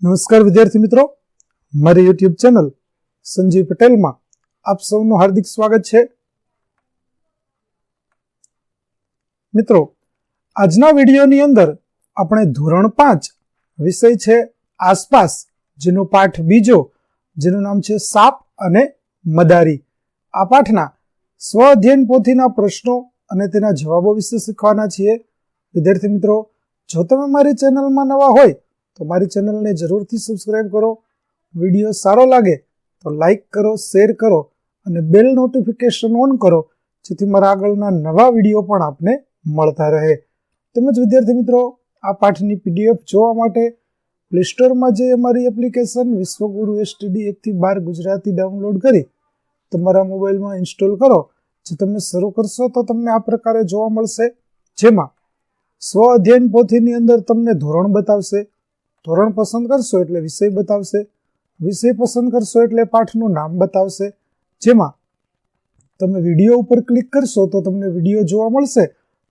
નમસ્કાર વિદ્યાર્થી મિત્રો, મારી યુટ્યુબ ચેનલ સંજીવ પટેલમાં આપ સૌનું હાર્દિક સ્વાગત છે. મિત્રો, આજના વિડીયોની અંદર આપણે ધોરણ 5 વિષય છે આસપાસ, જેનો પાઠ બીજો, જેનું નામ છે સાપ અને મદારી. આ પાઠના સ્વ અધ્યયન પોથીના પ્રશ્નો અને તેના જવાબો વિશે શીખવાના છીએ. વિદ્યાર્થી મિત્રો, જો તમે મારી ચેનલમાં નવા હોય તો મારી ચેનલને જરૂરથી સબસ્ક્રાઇબ કરો. વિડીયો સારો લાગે તો લાઈક કરો, શેર કરો અને બેલ નોટિફિકેશન ઓન કરો, જેથી મારા આગળના નવા વિડીયો પણ આપને મળતા રહે. તેમજ વિદ્યાર્થી મિત્રો, આ પાઠની પીડીએફ જોવા માટે પ્લે સ્ટોરમાં જઈ અમારી એપ્લિકેશન વિશ્વગુરુ એસટીડી 1 થી 12 ગુજરાતી ડાઉનલોડ કરી તમારા મોબાઈલમાં ઇન્સ્ટોલ કરો. જે તમે શરૂ કરશો તો તમને આ પ્રકારે જોવા મળશે, જેમાં સ્વ અધ્યયન પોથીની અંદર તમને ધોરણ બતાવશે, ધોરણ પસંદ કરશો એટલે વિષય બતાવશે, વિષય પસંદ કરશો એટલે પાઠનું નામ બતાવશે. જેમાં તમે વિડીયો ઉપર ક્લિક કરશો તો તમને વિડીયો જોવા મળશે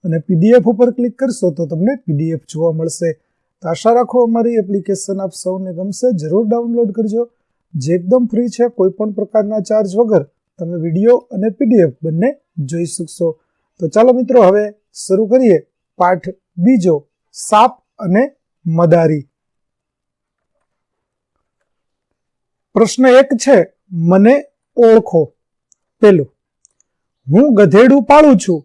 અને પીડીએફ ઉપર ક્લિક કરશો તો તમને પીડીએફ જોવા મળશે. તો આશા રાખો અમારી એપ્લિકેશન આપ સૌને ગમશે. જરૂર ડાઉનલોડ કરજો, જે એકદમ ફ્રી છે. કોઈ પણ પ્રકારના ચાર્જ વગર તમે વિડીયો અને પીડીએફ બંને જોઈ શકશો. તો ચાલો મિત્રો, હવે શરૂ કરીએ પાઠ બીજો, સાપ અને મદારી. પ્રશ્ન 1 છે, મને ઓળખો. પેલું, હું ગધેડું પાળું છું,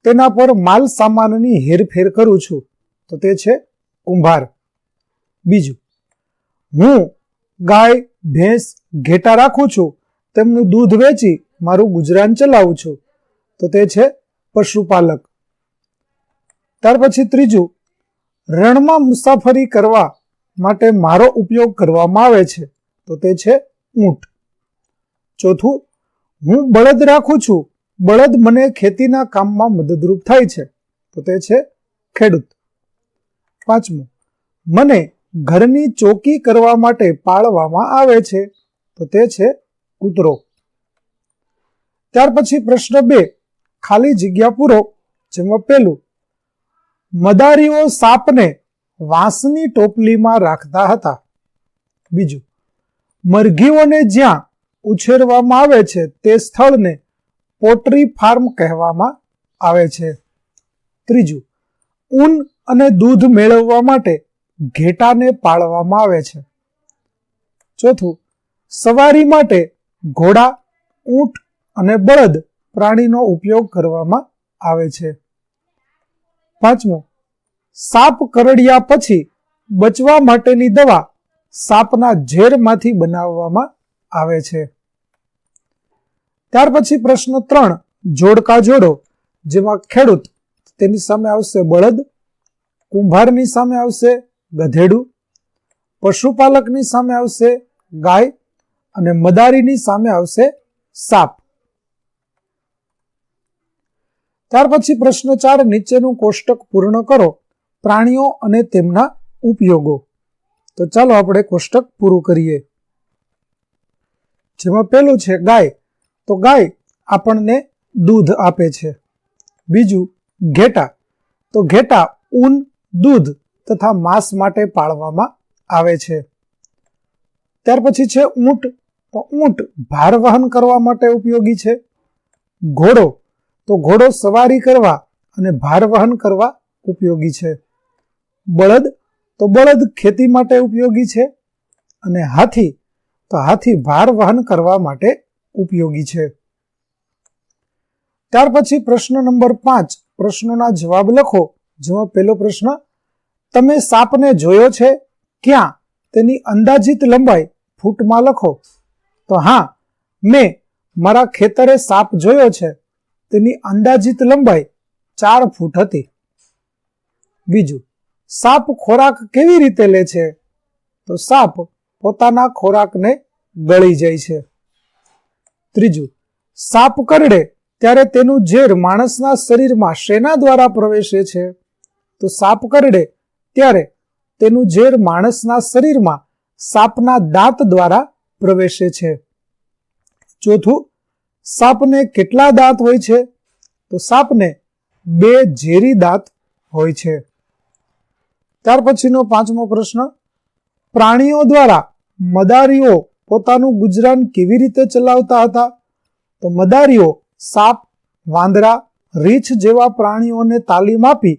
તેના પર માલ સામાનની હેરફેર કરું છું, તો તે છે કુંભાર. બીજું, હું ગાય, ભેંસ, ઘેટા રાખું છું, તેમનું દૂધ વેચી મારું ગુજરાન ચલાવું છું, તો તે છે પશુપાલક. ત્યાર પછી ત્રીજું, રણમાં મુસાફરી કરવા માટે મારો ઉપયોગ કરવામાં આવે છે, તો તે છે ઊંટ. ચોથું, હું બળદ રાખું છું, બળદ મને ખેતીના કામમાં મદદરૂપ થાય છે, તો તે છે ખેડૂત. પાંચમું, મને ઘરની ચોકી કરવા માટે પાળવામાં આવે છે, તો તે છે કૂતરો. ત્યાર પછી પ્રશ્ન 2, ખાલી જગ્યા પૂરો. જેમાં પેલું, મદારીઓ સાપને વાંસની ટોપલીમાં રાખતા હતા. બીજું, મરઘીઓને જ્યાં ઉછેરવામાં આવે છે તે સ્થળને પોટ્રી ફાર્મ કહેવામાં આવે છે. ત્રીજું, ઊન અને દૂધ મેળવવા માટે ઘેટાને પાળવામાં આવે છે. ચોથું, સવારી માટે ઘોડા, ઊંટ અને બળદ પ્રાણીનો ઉપયોગ કરવામાં આવે છે. પાંચમું, સાપ કરડ્યા પછી બચવા માટેની દવા સાપના ઝેરમાંથી બનાવવામાં આવે છે. ત્યાર પછી પ્રશ્ન 3, જોડકા જોડો. જેમાં ખેડૂત, તેની સામે આવશે બળદ, કુંભારની સામે આવશે ગધેડું, પશુપાલકની સામે આવશે ગાય અને મદારીની સામે આવશે સાપ. ત્યાર પછી પ્રશ્ન 4, નીચેનું કોષ્ટક પૂર્ણ કરો. પ્રાણીઓ અને તેમના ઉપયોગો. તો ચાલો આપણે કોષ્ટક પૂરું કરીએ. જેમાં પેલું છે ગાય. તો ગાય આપણને દૂધ આપે છે. બીજું, ઘેટા. તો ઘેટા ઊન, દૂધ તથા માંસ માટે પાળવામાં આવે છે. ત્યાર પછી છે ઊંટ. તો ઊંટ ભાર વહન કરવા માટે ઉપયોગી છે. ઘોડો. તો ઘોડો સવારી કરવા અને ભાર વહન કરવા ઉપયોગી છે. બળદ. તો બળદ ખેતી માટે ઉપયોગી છે. અને હાથી. તો હાથી ભાર વહન કરવા માટે ઉપયોગી છે. ત્યાર પછી પ્રશ્ન નંબર 5, પ્રશ્નોના જવાબ લખો. જેમાં પહેલો પ્રશ્ન, તમે સાપને જોયો છે? ક્યાં? તેની અંદાજિત લંબાઈ ફૂટમાં લખો. તો હા, મેં મારા ખેતરે સાપ જોયો છે. તેની અંદાજિત લંબાઈ 4 ફૂટ હતી. બીજું, સાપ ખોરાક કેવી રીતે લે છે? તો સાપ પોતાના ખોરાકને ગળી જાય છે. ત્રીજું, સાપ કરડે ત્યારે તેનું ઝેર માણસના શરીરમાં શેના દ્વારા પ્રવેશે છે? તો સાપ કરડે ત્યારે તેનું ઝેર માણસના શરીરમાં સાપના દાંત દ્વારા પ્રવેશે છે. ચોથું, સાપને કેટલા દાંત હોય છે? તો સાપને 2 ઝેરી દાંત હોય છે. ત્યાર પછીનો 5મો પ્રશ્ન, પ્રાણીઓ દ્વારા મદારીઓ પોતાનું ગુજરાન કેવી રીતે ચલાવતા હતા? તો મદારીઓ સાપ, વાંદરા, રીંછ જેવા પ્રાણીઓને તાલીમ આપી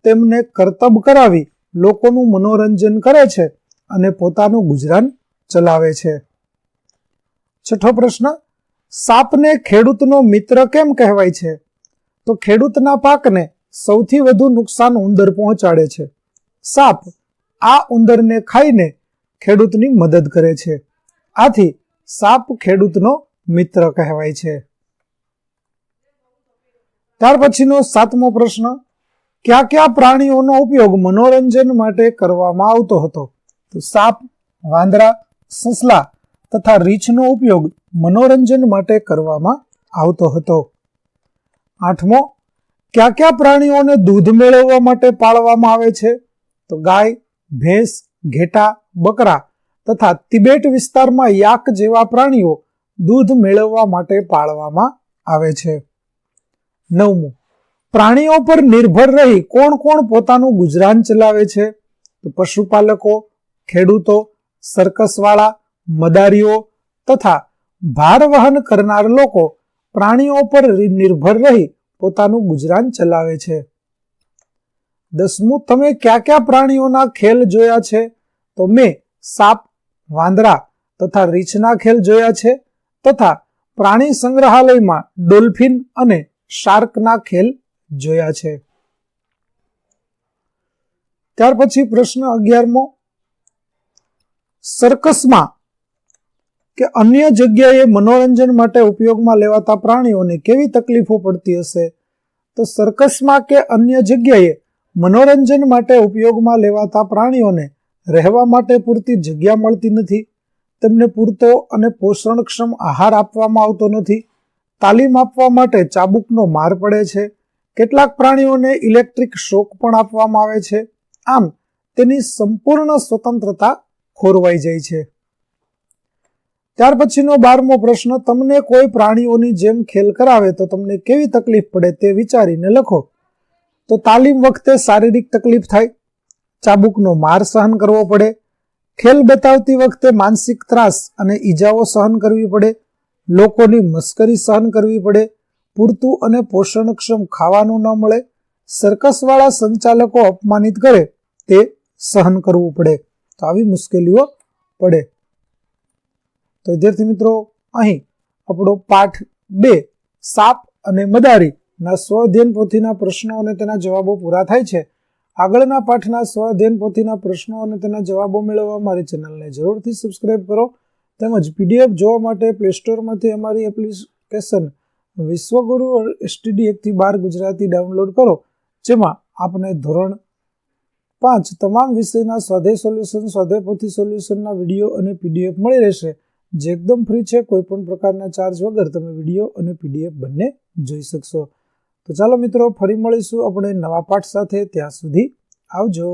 તેમને કરતબ કરાવી લોકોનું મનોરંજન કરે છે અને પોતાનું ગુજરાન ચલાવે છે. છઠ્ઠો પ્રશ્ન, સાપને ખેડૂતનો મિત્ર કેમ કહેવાય છે? તો ખેડૂતના પાકને સૌથી વધુ નુકસાન ઉંદર પહોંચાડે છે. સાપ આ ઉંદરને ખાઈને ખેડૂતની મદદ કરે છે. આથી સાપ ખેડૂતનો મિત્ર કહેવાય છે. ત્યાર પછીનો 7મો પ્રશ્ન, કયા કયા પ્રાણીઓનો ઉપયોગ મનોરંજન માટે કરવામાં આવતો હતો? તો સાપ, વાંદરા, સસલા તથા રીંછનો ઉપયોગ મનોરંજન માટે કરવામાં આવતો હતો. 8મો, કયા કયા પ્રાણીઓને દૂધ મેળવવા માટે પાળવામાં આવે છે? તો ગાય, ભેંસ, ઘેટા, બકરા તથા તિબેટ વિસ્તારમાં યાક જેવા પ્રાણીઓ દૂધ મેળવવા માટે પાળવામાં આવે છે. 9મું, પ્રાણીઓ પર નિર્ભર રહી કોણ કોણ પોતાનું ગુજરાન ચલાવે છે? તો પશુપાલકો, ખેડૂતો, સર્કસવાળા, મદારીઓ તથા ભાર વહન કરનાર લોકો પ્રાણીઓ પર નિર્ભર રહી પોતાનું ગુજરાન ચલાવે છે. 10મું, તમે કયા કયા પ્રાણીઓના ખેલ જોયા છે? તો મેં સાપ, વાંદરા તથા રીંછના ખેલ જોયા છે તથા પ્રાણી સંગ્રહાલયમાં ડોલ્ફિન અને શાર્કના ખેલ જોયા છે. ત્યાર પછી પ્રશ્ન 11મો, સર્કસમાં કે અન્ય જગ્યાએ મનોરંજન માટે ઉપયોગમાં લેવાતા પ્રાણીઓને કેવી તકલીફો પડતી હશે? તો સર્કસમાં કે અન્ય જગ્યાએ મનોરંજન માટે ઉપયોગમાં લેવાતા પ્રાણીઓને રહેવા માટે પૂરતી જગ્યા મળતી નથી, તેમને પૂરતો અને પોષણક્ષમ આહાર આપવામાં આવતો નથી, તાલીમ આપવા માટે ચાબુકનો માર પડે છે, કેટલાક પ્રાણીઓને ઇલેક્ટ્રિક શોક પણ આપવામાં આવે છે. આમ તેની સંપૂર્ણ સ્વતંત્રતા ખોરવાઈ જાય છે. ત્યાર પછીનો 12મો પ્રશ્ન, તમને કોઈ પ્રાણીઓની જેમ ખેલ કરાવે તો તમને કેવી તકલીફ પડે તે વિચારીને લખો. તો તાલીમ વખતે શારીરિક તકલીફ થાય, ચાબુકનો માર સહન કરવો પડે, ખેલ બતાવતી વખતે માનસિક ત્રાસ અને ઈજાઓ સહન કરવી પડે, લોકોની મસ્કરી સહન કરવી પડે, પૂરતું અને પોષણક્ષમ ખાવાનું ન મળે, સર્કસવાળા સંચાલકો અપમાનિત કરે તે સહન કરવું પડે. તો આવી મુશ્કેલીઓ પડે. તો વિદ્યાર્થી મિત્રો, અહીં આપણો પાઠ 2 સાપ અને મદારીના સ્વઅધ્યયન પોથીના પ્રશ્નો અને તેના જવાબો પૂરા થાય છે. આગળના પાઠના સ્વઅધ્યયન પોથીના પ્રશ્નો અને તેના જવાબો મેળવવા મારી ચેનલને જરૂરથી સબસ્ક્રાઇબ કરો. તેમજ PDF જોવા માટે પ્લે સ્ટોરમાંથી અમારી એપ્લિકેશન વિશ્વગુરુ STD 1 થી 12 ગુજરાતી ડાઉનલોડ કરો, જેમાં આપને ધોરણ 5 તમામ વિષયના સ્વાધ્યાય સોલ્યુશન, સ્વાધ્યાય પોથી સોલ્યુશનના વિડીયો અને PDF મળી રહેશે, જે એકદમ ફ્રી છે. કોઈ પણ પ્રકારના ચાર્જ વગર તમે વિડીયો અને PDF બંને જોઈ શકશો. તો ચાલો મિત્રો, ફરી મળીશું આપણે નવા પાઠ સાથે. ત્યાં સુધી આવજો.